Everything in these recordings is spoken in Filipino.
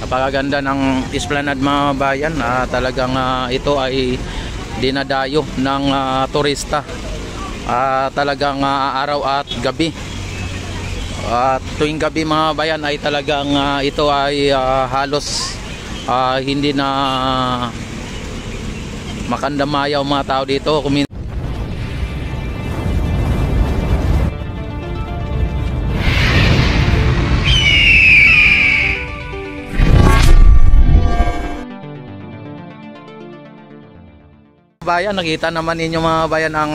napakaganda ng esplanade mga bayan. Talagang ito ay dinadayo ng turista. Talagang araw at gabi. Tuwing gabi mga bayan ay talagang ito ay halos hindi na makandamayaw mga tao dito. Bayan, nakita naman ninyo mga bayan ang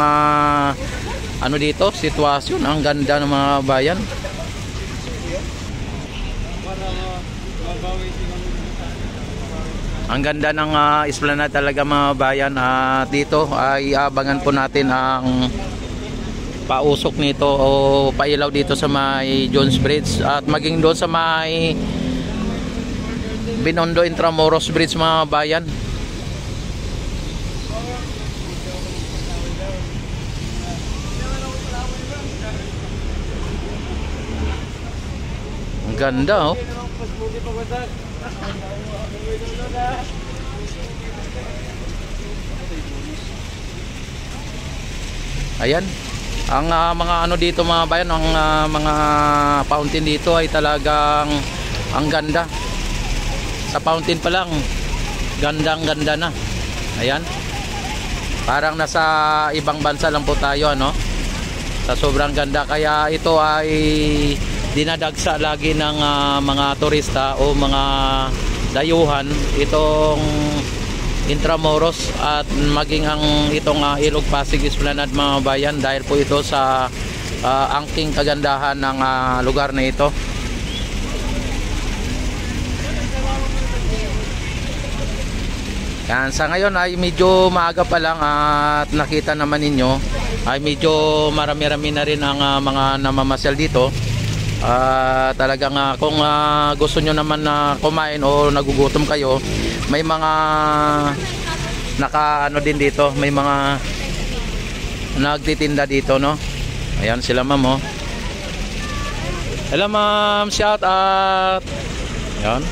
ano dito, sitwasyon. Ang ganda ng mga bayan. Ang ganda ng esplanade talaga mga bayan. Dito ay abangan po natin ang pausok nito o pailaw dito sa may Jones Bridge at maging doon sa may Binondo Intramuros Bridge mga bayan. Ang ganda oh. Ayan. Ang mga ano dito mga bayan, ang mga fountain dito ay talagang ang ganda. Sa fountain pa lang, gandang-ganda na. Ayan. Parang nasa ibang bansa lang po tayo ano. Sa sobrang ganda, kaya ito ay dinadagsa lagi ng mga turista o mga dayuhan itong Intramuros at maging ang itong Ilog Pasig Esplanade mga bayan, dahil po ito sa angking kagandahan ng lugar na ito. Yan, sa ngayon ay medyo maaga pa lang at nakita naman ninyo ay medyo marami-rami na rin ang mga namamasyal dito. Talagang kung gusto nyo naman na kumain o nagugutom kayo, may mga naka ano din dito, may mga nagtitinda dito no. Ayan sila ma'am oh. Hello ma'am, shout out. Ayan.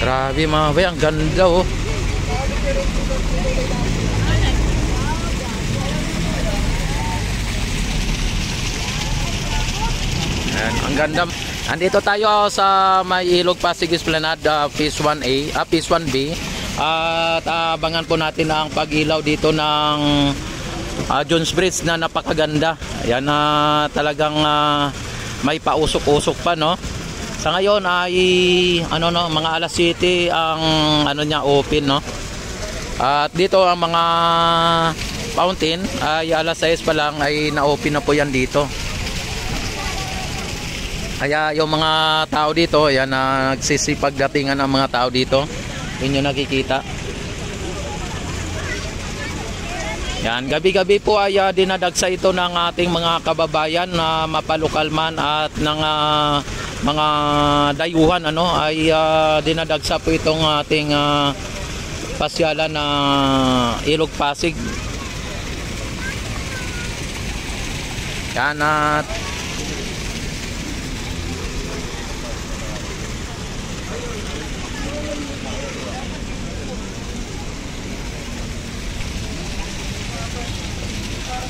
Grabe mga bay, ang ganda oh. Ayan, ang ganda. Andito tayo sa may Ilog Pasig Esplanade, Phase 1A, Phase 1B. At abangan po natin ang pag-ilaw dito ng Jones Bridge na napakaganda. Ayan, talagang may pausok-usok pa no. Sa ngayon ay ano no, mga alas 7 ang ano niya open no. At dito ang mga fountain ay alas 6 pa lang ay na-open na po yan dito. Kaya yung mga tao dito, ayan, nagsisipag datingan ang mga tao dito. Inyo nakikita. Yan, gabi-gabi po ay dinadagsa ito ng ating mga kababayan na mapalokal man at ng mga dayuhan ano, ay dinadagsa po itong ating pasyalan na Ilog Pasig. Yan at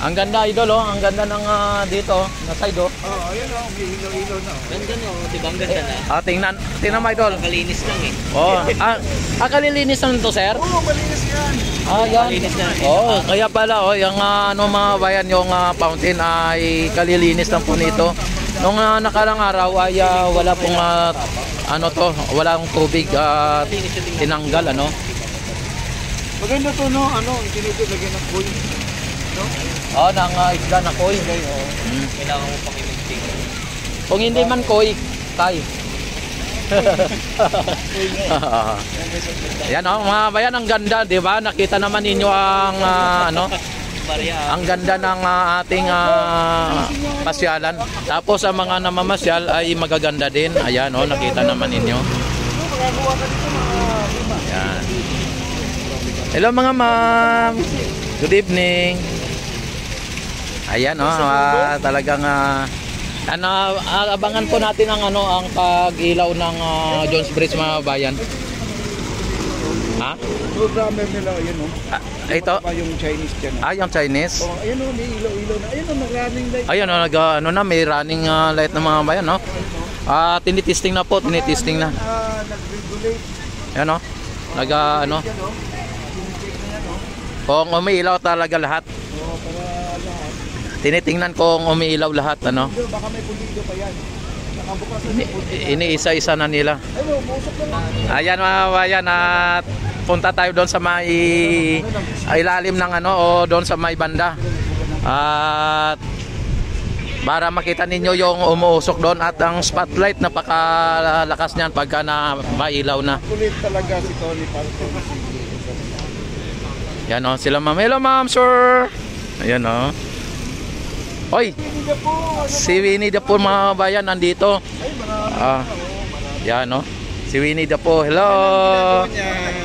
ang ganda idol oh, ang ganda ng dito na side oh. Oh, ayun oh, may ilaw-ilaw na. Ganda no, tibang ganda na. Tingnan mo idol. Kalinis lang eh. Oh, kalilinis lang to sir? Oo, malinis yan. Yan. Kalinis na. Oh, kaya pala oh, yung ano mga bayan, yung fountain ay kalilinis lang po nito. Nung nakalang araw ay wala pong ano to, walang tubig tinanggal ano. Maganda to no, ano, tinigil lagyan ng coin. No? Oh, nang isda na koi. Oo. Kailangan mo pang i-mixing. Kung hindi man koi, tay. Ayan oh, mga bayan, ang ganda, di ba? Nakita naman ninyo ang ano, ang ganda ng ating pasyalan. Tapos ang mga namamasyal ay magaganda din. Ayan oh, nakita naman ninyo. Ayan. Hello mga ma'am. Good evening. Ayan oh, talagang Ano, abangan po natin ang ano ang pag-ilaw ng Jones Bridge mga bayan. Ha? Programmer nila, yun o. Ito? Yung Chinese dyan. Yung Chinese. Oh, ayun o, may ilaw-ilaw na. Ayun o, nag-running light. Ayun o, ano na, may running light ng mga bayan, no? Tinitesting na po, tinitesting na. Nag-regulate. Ayan o, ano. Kung umiilaw talaga lahat. Oo, para lahat. Tinitingnan kung umiilaw lahat, ano. Baka may pulido pa yan. Nakabukas na Iniisa-isa na nila. ayun, musok na lang. Ayan mga bayan, at punta tayo doon sa may ilalim ng ano o doon sa may banda. At para makita ninyo yung umuusok doon at ang spotlight napakalakas niyan pagka na mailaw na. Kulit talaga si Tony Palco. Yan o, sila ma'am. Hello ma'am, sir. Ayan o. Hoy, si Winnie the Pooh mga bayan nandito. Yan o. Si Winnie the Pooh. Hello.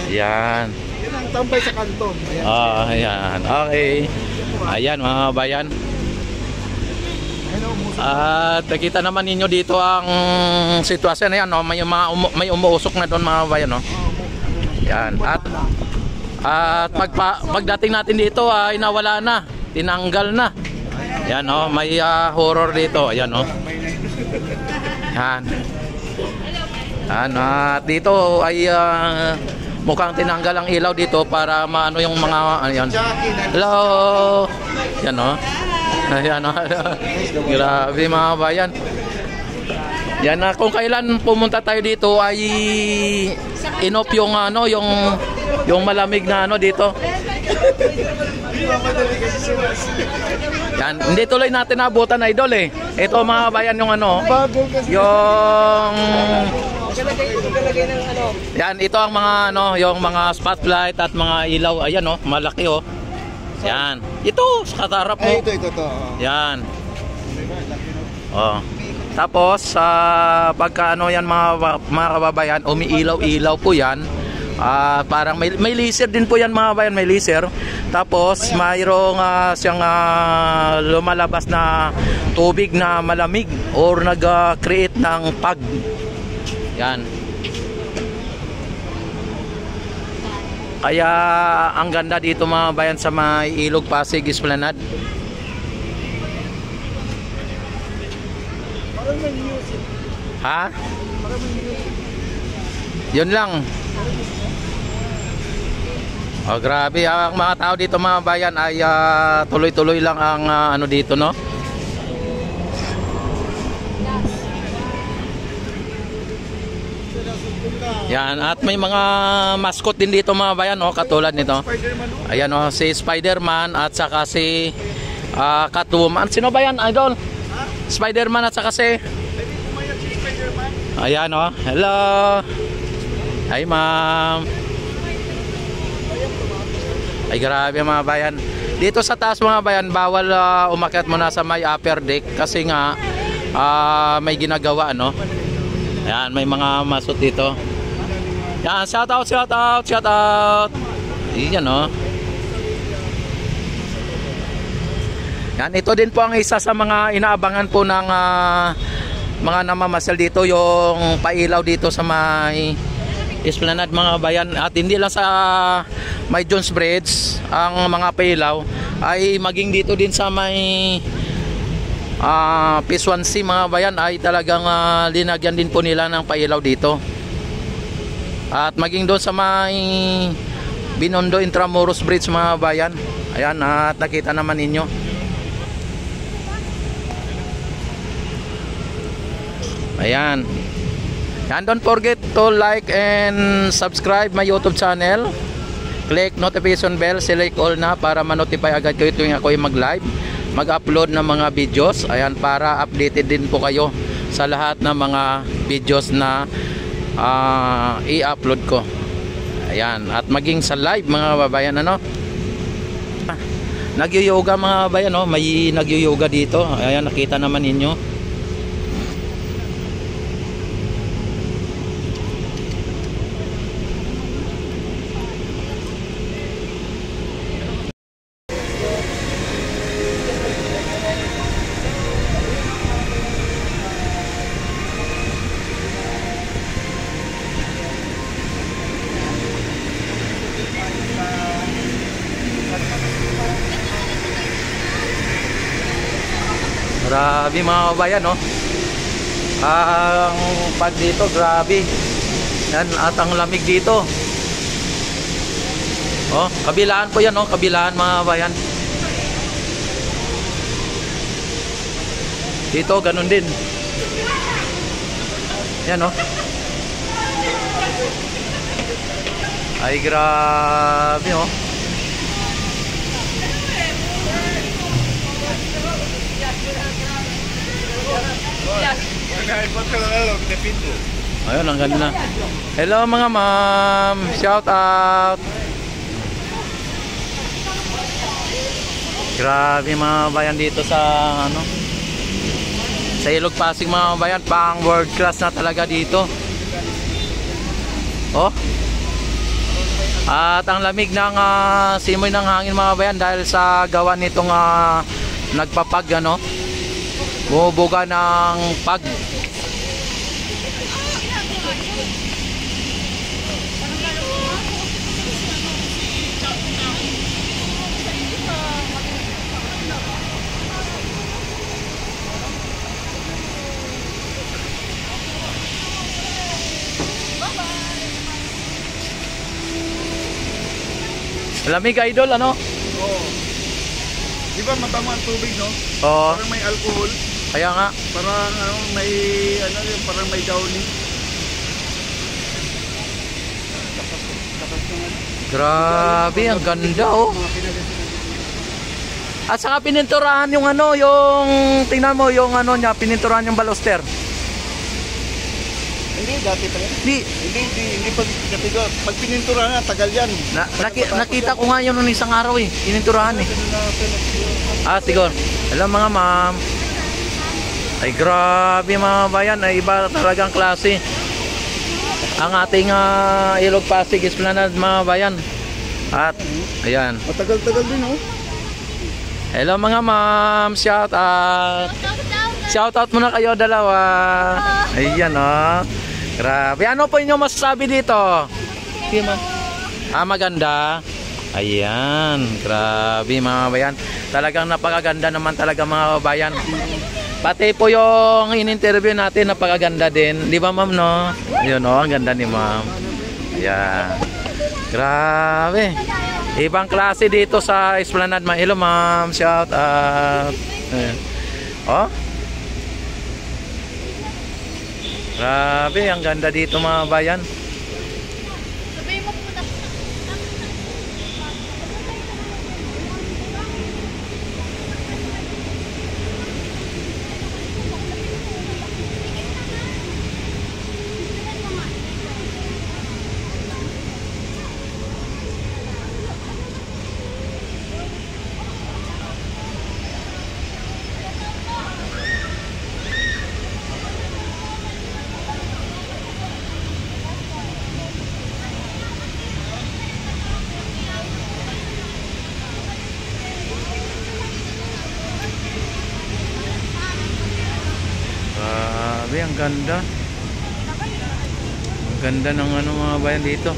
Yan. Yan ang tambay sa kanto. Ayan. Ayan. Okay. Ayan mga bayan. At nakita naman ninyo dito ang sitwasyon. Ayan o. May umuusok na doon mga bayan o. Yan. At pagdating natin dito ay nawala na. Tinanggal na. Yan o. May horror dito. Ayan o. Yan. At dito ay mukhang tinanggal ang ilaw dito para maano yung mga ayan. Hello. Yan o. Ayan o. Grabe mga bayan. Yan na kung kailan pumunta tayo dito ay inop yung ano yung malamig na ano dito. Yan, hindi tuloy natin abutan idol eh. Ito mga bayan yung ano, yung yan, ito ang mga ano, yung mga spotlight at mga ilaw. Ayan oh, malaki oh. Yan. Ito sa katarap mo. Ito. Yan. Oh. Tapos pagka ano yan mga kababayan, umiilaw-ilaw po yan. Parang may laser din po yan mga bayan, may laser. Tapos mayroong siyang lumalabas na tubig na malamig or nag-create ng pag. Yan. Kaya ang ganda dito mga bayan sa may Ilog Pasig Esplanade. Ha? Yun lang. Oh, grabe ang mga tao dito mga bayan ay tuloy-tuloy lang ang ano dito no. Yan, at may mga mascot din dito mga bayan oh, katulad nito. Ayan oh, si Spider-Man at saka si Catwoman. Sino ba yan, idol? Spider-Man at saka si ayan oh. Hello. Hi ma'am. Ay grabe mga bayan. Dito sa taas mga bayan, bawal umakyat muna sa may upper deck kasi nga may ginagawa no. Ayan, may mga masot dito. Yan, shout out. Iyan no. Yan, ito din po ang isa sa mga inaabangan po ng mga namamasyal dito, yung pailaw dito sa may Esplanade mga bayan. At hindi lang sa may Jones Bridge ang mga pailaw, ay maging dito din sa may P1C mga bayan ay talagang linagyan din po nila ng pailaw dito. At maging doon sa may Binondo Intramuros Bridge mga bayan. Ayan, at nakita naman ninyo. Ayan. And don't forget to like and subscribe my YouTube channel. Click notification bell, select all na para ma-notify agad kayo tuwing ako ay mag-live, mag-upload ng mga videos. Ayan, para updated din po kayo sa lahat ng mga videos na i-upload ko. Ayan, at maging sa live mga babayan ano. Nagyo-yoga mga babayan no, may nagyo-yoga dito. Ayan, nakita naman ninyo. Grabe mga kabayan, no? Ang pag dito, grabe. Yan, at ang lamig dito. Oh, kabilaan po yan, no? Kabilaan mga kabayan. Dito, ganun din. Yan, no? Ay, grabe, oh. Ayun, ang ganda. Hello mga ma'am, shout out. Grabe mga bayan dito sa ano, sa Ilog Pasig mga bayan, pang world class na talaga dito. Oh. At ang lamig ng simoy ng hangin mga bayan dahil sa gawa nitong nagpapag ano, bumubuga ng pag. Lamig idol, ano? Oo. Di ba matama ang tubig, no? Oo. Parang may alcohol. Kaya nga. Parang may parang may downy. Grabe, ang ganda oh. At saka pininturahan yung ano, yung tingnan mo yung ano niya, pininturahan yung baluster. Hindi, dati pa yan. Hindi pa pag pinintura na, tagal yan. Nakita ko nga yun nung isang araw eh, pininturahan eh. Siguro. Hello mga ma'am. Ay grabe mga bayan, ay iba talagang klase. Ang ating Ilog Pasig Esplanade mga bayan. At ayan. Matagal-tagal din oh. Hello mga ma'am, shout out. Shout out muna kayo dalawa. Ayan oh. Grabe. Ano po inyong masasabi dito? Maganda. Ayan. Grabe mga bayan. Talagang napakaganda naman talaga mga bayan. Pati po yung in-interview natin napakaganda din. Di ba ma'am no? Yun o. Ang ganda ni ma'am. Ayan. Grabe. Ibang klase dito sa Esplanade. Hello ma'am. Shout out. Ayan. Oh. Grabe, ang ganda dito mga bayan. Grabe, ang ganda. Ang ganda ng ano mga bayan dito.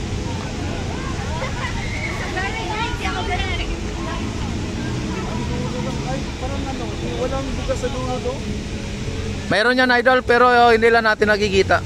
Walang bukas sa dulo do. Mayroon yan idol pero hindi lang natin nakikita.